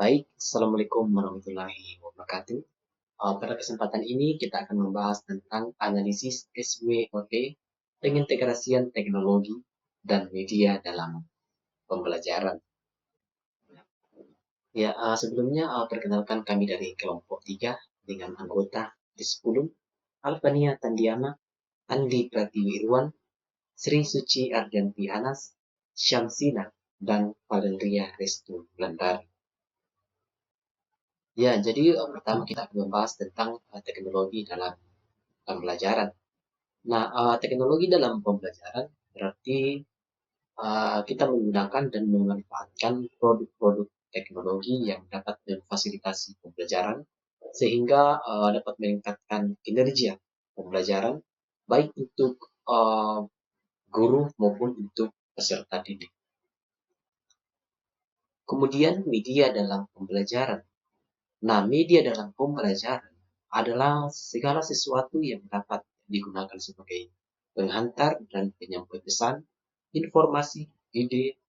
Baik, Assalamualaikum warahmatullahi wabarakatuh. Pada kesempatan ini kita akan membahas tentang analisis SWOT, pengintegrasian teknologi dan media dalam pembelajaran. Ya, sebelumnya perkenalkan kami dari kelompok 3 dengan anggota di 10, Alfania Tandiana, Andi Pratiwi Irwan, Sri Suci Ardianti Anas, Syamsina, dan Valeria Restu Landari. Ya, jadi pertama kita akan membahas tentang teknologi dalam pembelajaran. Nah, teknologi dalam pembelajaran berarti kita menggunakan dan memanfaatkan produk-produk teknologi yang dapat memfasilitasi pembelajaran sehingga dapat meningkatkan kinerja pembelajaran baik untuk guru maupun untuk peserta didik. Kemudian media dalam pembelajaran. Nah, media dalam pembelajaran adalah segala sesuatu yang dapat digunakan sebagai penghantar dan penyampai pesan, informasi, ide,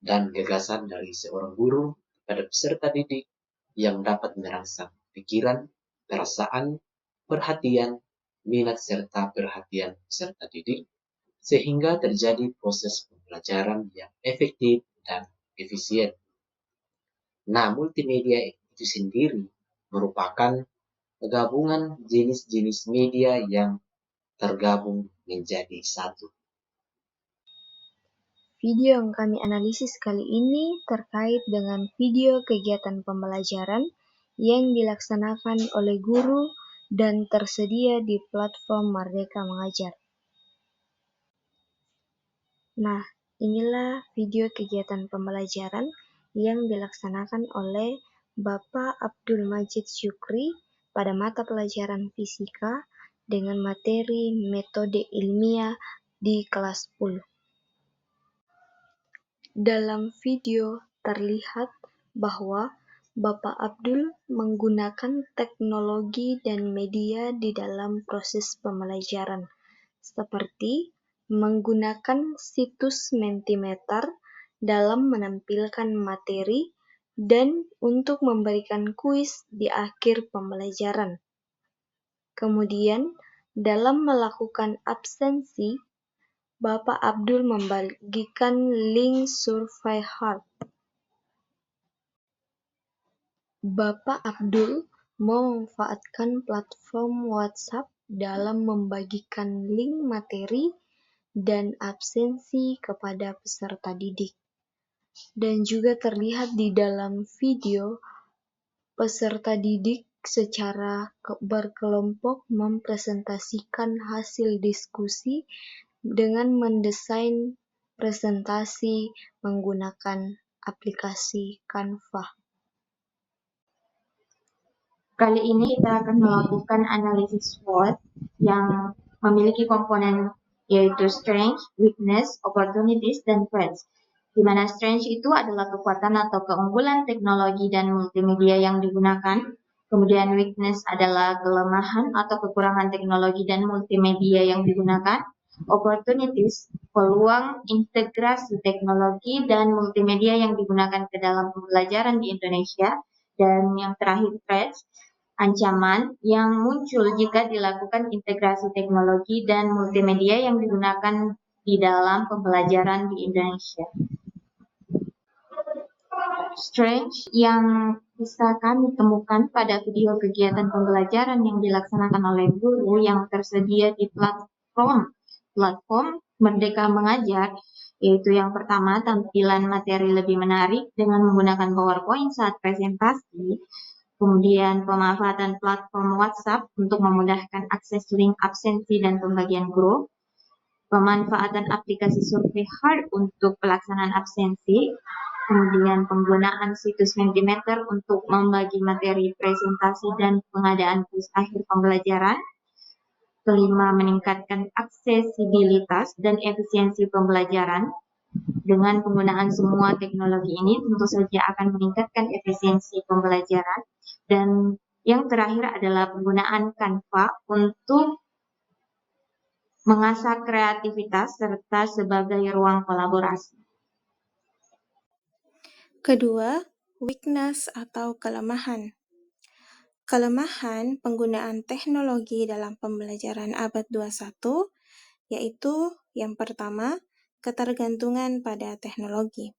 dan gagasan dari seorang guru kepada peserta didik yang dapat merangsang pikiran, perasaan, perhatian, minat serta perhatian peserta didik sehingga terjadi proses pembelajaran yang efektif dan efisien. Nah, multimedia itu sendiri merupakan gabungan jenis-jenis media yang tergabung menjadi satu. Video yang kami analisis kali ini terkait dengan video kegiatan pembelajaran yang dilaksanakan oleh guru dan tersedia di platform Merdeka Mengajar. Nah, inilah video kegiatan pembelajaran yang dilaksanakan oleh Bapak Abdul Majid Syukri pada mata pelajaran fisika dengan materi metode ilmiah di kelas 10. Dalam video terlihat bahwa Bapak Abdul menggunakan teknologi dan media di dalam proses pembelajaran, seperti menggunakan situs Mentimeter dalam menampilkan materi dan untuk memberikan kuis di akhir pembelajaran. Kemudian, dalam melakukan absensi, Bapak Abdul membagikan link survei hard. Bapak Abdul memanfaatkan platform WhatsApp dalam membagikan link materi dan absensi kepada peserta didik. Dan juga terlihat di dalam video, peserta didik secara berkelompok mempresentasikan hasil diskusi dengan mendesain presentasi menggunakan aplikasi Canva. Kali ini kita akan melakukan analisis SWOT yang memiliki komponen yaitu strength, weakness, opportunities, dan threats. Di mana strength itu adalah kekuatan atau keunggulan teknologi dan multimedia yang digunakan. Kemudian weakness adalah kelemahan atau kekurangan teknologi dan multimedia yang digunakan. Opportunities, peluang integrasi teknologi dan multimedia yang digunakan ke dalam pembelajaran di Indonesia. Dan yang terakhir threats, ancaman yang muncul jika dilakukan integrasi teknologi dan multimedia yang digunakan di dalam pembelajaran di Indonesia. Strength yang bisa kami temukan pada video kegiatan pembelajaran yang dilaksanakan oleh guru yang tersedia di platform Merdeka Mengajar, yaitu yang pertama tampilan materi lebih menarik dengan menggunakan PowerPoint saat presentasi. Kemudian pemanfaatan platform WhatsApp untuk memudahkan akses link absensi dan pembagian grup. Pemanfaatan aplikasi survei hard untuk pelaksanaan absensi. Kemudian penggunaan situs Mentimeter untuk membagi materi presentasi dan pengadaan kuis akhir pembelajaran. Kelima, meningkatkan aksesibilitas dan efisiensi pembelajaran. Dengan penggunaan semua teknologi ini tentu saja akan meningkatkan efisiensi pembelajaran. Dan yang terakhir adalah penggunaan Canva untuk mengasah kreativitas serta sebagai ruang kolaborasi. Kedua, Weakness atau kelemahan. Kelemahan penggunaan teknologi dalam pembelajaran abad 21 yaitu yang pertama, ketergantungan pada teknologi.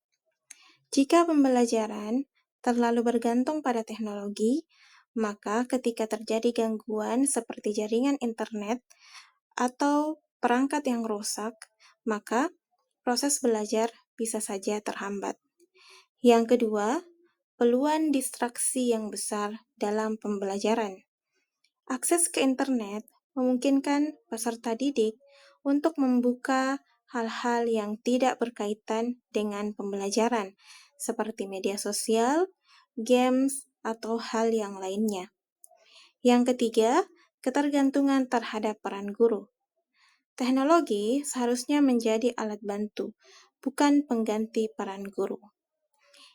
Jika pembelajaran terlalu bergantung pada teknologi, maka ketika terjadi gangguan seperti jaringan internet atau perangkat yang rusak, maka proses belajar bisa saja terhambat. Yang kedua, peluang distraksi yang besar dalam pembelajaran. Akses ke internet memungkinkan peserta didik untuk membuka hal-hal yang tidak berkaitan dengan pembelajaran, seperti media sosial, games, atau hal yang lainnya. Yang ketiga, ketergantungan terhadap peran guru. Teknologi seharusnya menjadi alat bantu, bukan pengganti peran guru.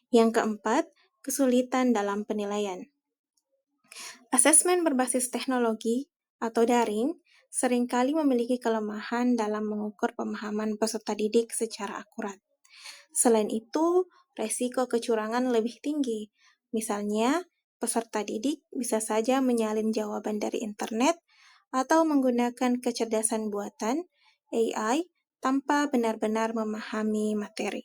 Yang keempat, kesulitan dalam penilaian. Asesmen berbasis teknologi atau daring seringkali memiliki kelemahan dalam mengukur pemahaman peserta didik secara akurat. Selain itu, resiko kecurangan lebih tinggi. Misalnya, peserta didik bisa saja menyalin jawaban dari internet atau menggunakan kecerdasan buatan AI tanpa benar-benar memahami materi.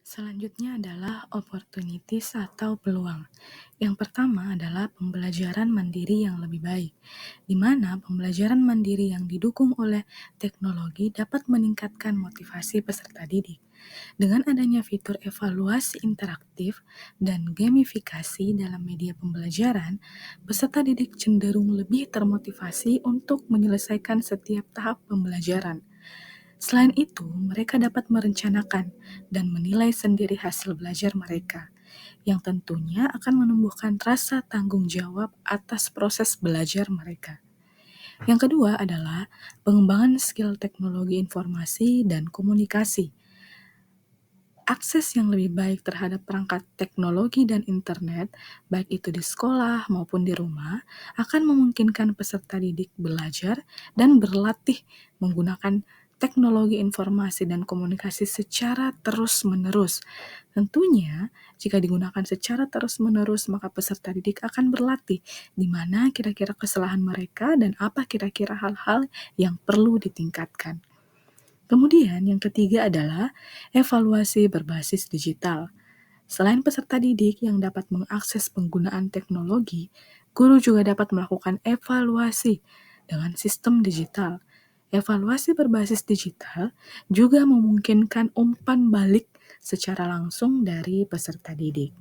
Selanjutnya adalah opportunities atau peluang. Yang pertama adalah pembelajaran mandiri yang lebih baik, di mana pembelajaran mandiri yang didukung oleh teknologi dapat meningkatkan motivasi peserta didik. Dengan adanya fitur evaluasi interaktif dan gamifikasi dalam media pembelajaran, peserta didik cenderung lebih termotivasi untuk menyelesaikan setiap tahap pembelajaran. Selain itu, mereka dapat merencanakan dan menilai sendiri hasil belajar mereka, yang tentunya akan menumbuhkan rasa tanggung jawab atas proses belajar mereka. Yang kedua adalah pengembangan skill teknologi informasi dan komunikasi. Akses yang lebih baik terhadap perangkat teknologi dan internet, baik itu di sekolah maupun di rumah, akan memungkinkan peserta didik belajar dan berlatih menggunakan teknologi informasi dan komunikasi secara terus-menerus. Tentunya, jika digunakan secara terus-menerus, maka peserta didik akan berlatih di mana kira-kira kesalahan mereka dan apa kira-kira hal-hal yang perlu ditingkatkan. Kemudian yang ketiga adalah evaluasi berbasis digital. Selain peserta didik yang dapat mengakses penggunaan teknologi, guru juga dapat melakukan evaluasi dengan sistem digital. Evaluasi berbasis digital juga memungkinkan umpan balik secara langsung dari peserta didik.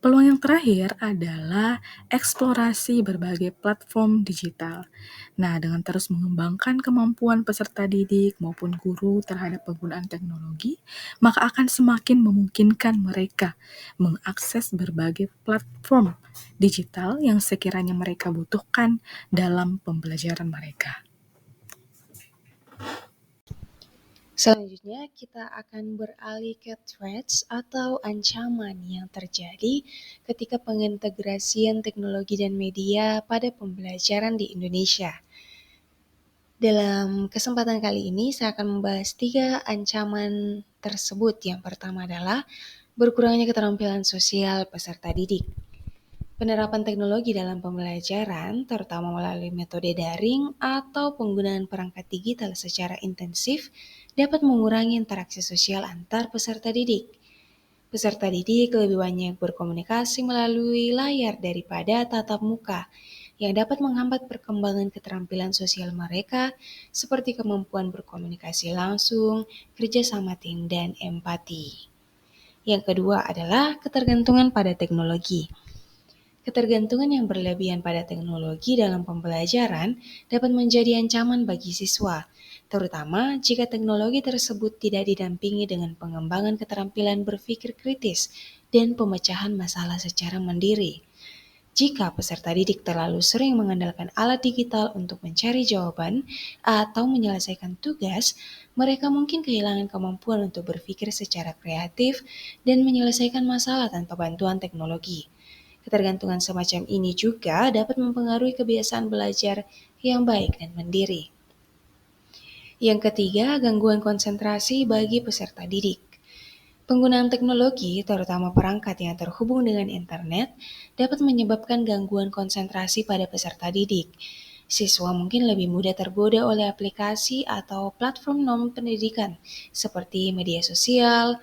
Peluang yang terakhir adalah eksplorasi berbagai platform digital. Nah, dengan terus mengembangkan kemampuan peserta didik maupun guru terhadap penggunaan teknologi, maka akan semakin memungkinkan mereka mengakses berbagai platform digital yang sekiranya mereka butuhkan dalam pembelajaran mereka. Selanjutnya, kita akan beralih ke threats atau ancaman yang terjadi ketika pengintegrasian teknologi dan media pada pembelajaran di Indonesia. Dalam kesempatan kali ini, saya akan membahas 3 ancaman tersebut. Yang pertama adalah berkurangnya keterampilan sosial peserta didik. Penerapan teknologi dalam pembelajaran, terutama melalui metode daring atau penggunaan perangkat digital secara intensif, dapat mengurangi interaksi sosial antar peserta didik. Peserta didik lebih banyak berkomunikasi melalui layar daripada tatap muka, yang dapat menghambat perkembangan keterampilan sosial mereka seperti kemampuan berkomunikasi langsung, kerja sama tim, dan empati. Yang kedua adalah ketergantungan pada teknologi. Ketergantungan yang berlebihan pada teknologi dalam pembelajaran dapat menjadi ancaman bagi siswa, terutama jika teknologi tersebut tidak didampingi dengan pengembangan keterampilan berpikir kritis dan pemecahan masalah secara mandiri. Jika peserta didik terlalu sering mengandalkan alat digital untuk mencari jawaban atau menyelesaikan tugas, mereka mungkin kehilangan kemampuan untuk berpikir secara kreatif dan menyelesaikan masalah tanpa bantuan teknologi. Ketergantungan semacam ini juga dapat mempengaruhi kebiasaan belajar yang baik dan mandiri. Yang ketiga, gangguan konsentrasi bagi peserta didik. Penggunaan teknologi, terutama perangkat yang terhubung dengan internet, dapat menyebabkan gangguan konsentrasi pada peserta didik. Siswa mungkin lebih mudah tergoda oleh aplikasi atau platform non-pendidikan seperti media sosial,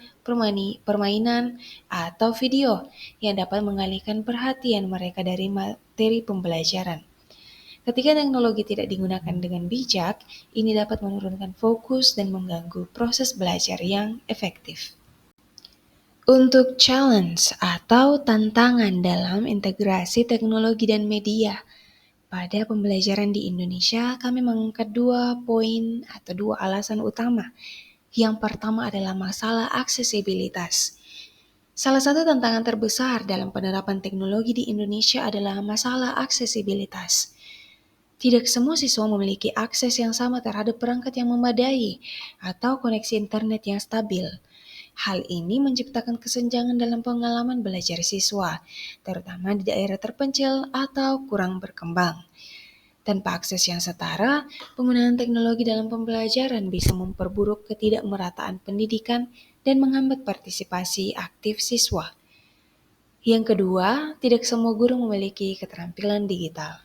permainan, atau video yang dapat mengalihkan perhatian mereka dari materi pembelajaran. Ketika teknologi tidak digunakan dengan bijak, ini dapat menurunkan fokus dan mengganggu proses belajar yang efektif. Untuk challenge atau tantangan dalam integrasi teknologi dan media pada pembelajaran di Indonesia, kami mengangkat 2 poin atau 2 alasan utama. Yang pertama adalah masalah aksesibilitas. Salah satu tantangan terbesar dalam penerapan teknologi di Indonesia adalah masalah aksesibilitas. Tidak semua siswa memiliki akses yang sama terhadap perangkat yang memadai atau koneksi internet yang stabil. Hal ini menciptakan kesenjangan dalam pengalaman belajar siswa, terutama di daerah terpencil atau kurang berkembang. Tanpa akses yang setara, penggunaan teknologi dalam pembelajaran bisa memperburuk ketidakmerataan pendidikan dan menghambat partisipasi aktif siswa. Yang kedua, tidak semua guru memiliki keterampilan digital.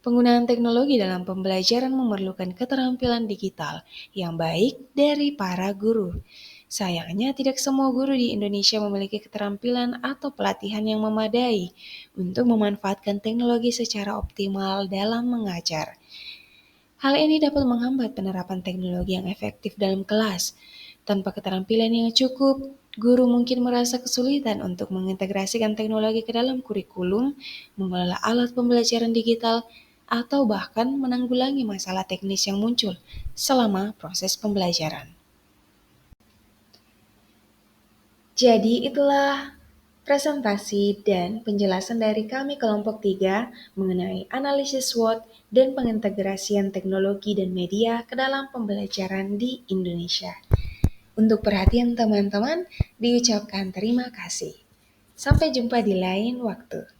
Penggunaan teknologi dalam pembelajaran memerlukan keterampilan digital yang baik dari para guru. Sayangnya, tidak semua guru di Indonesia memiliki keterampilan atau pelatihan yang memadai untuk memanfaatkan teknologi secara optimal dalam mengajar. Hal ini dapat menghambat penerapan teknologi yang efektif dalam kelas. Tanpa keterampilan yang cukup, guru mungkin merasa kesulitan untuk mengintegrasikan teknologi ke dalam kurikulum, mengelola alat pembelajaran digital, atau bahkan menanggulangi masalah teknis yang muncul selama proses pembelajaran. Jadi itulah presentasi dan penjelasan dari kami kelompok 3 mengenai analisis SWOT dan pengintegrasian teknologi dan media ke dalam pembelajaran di Indonesia. Untuk perhatian teman-teman, diucapkan terima kasih. Sampai jumpa di lain waktu.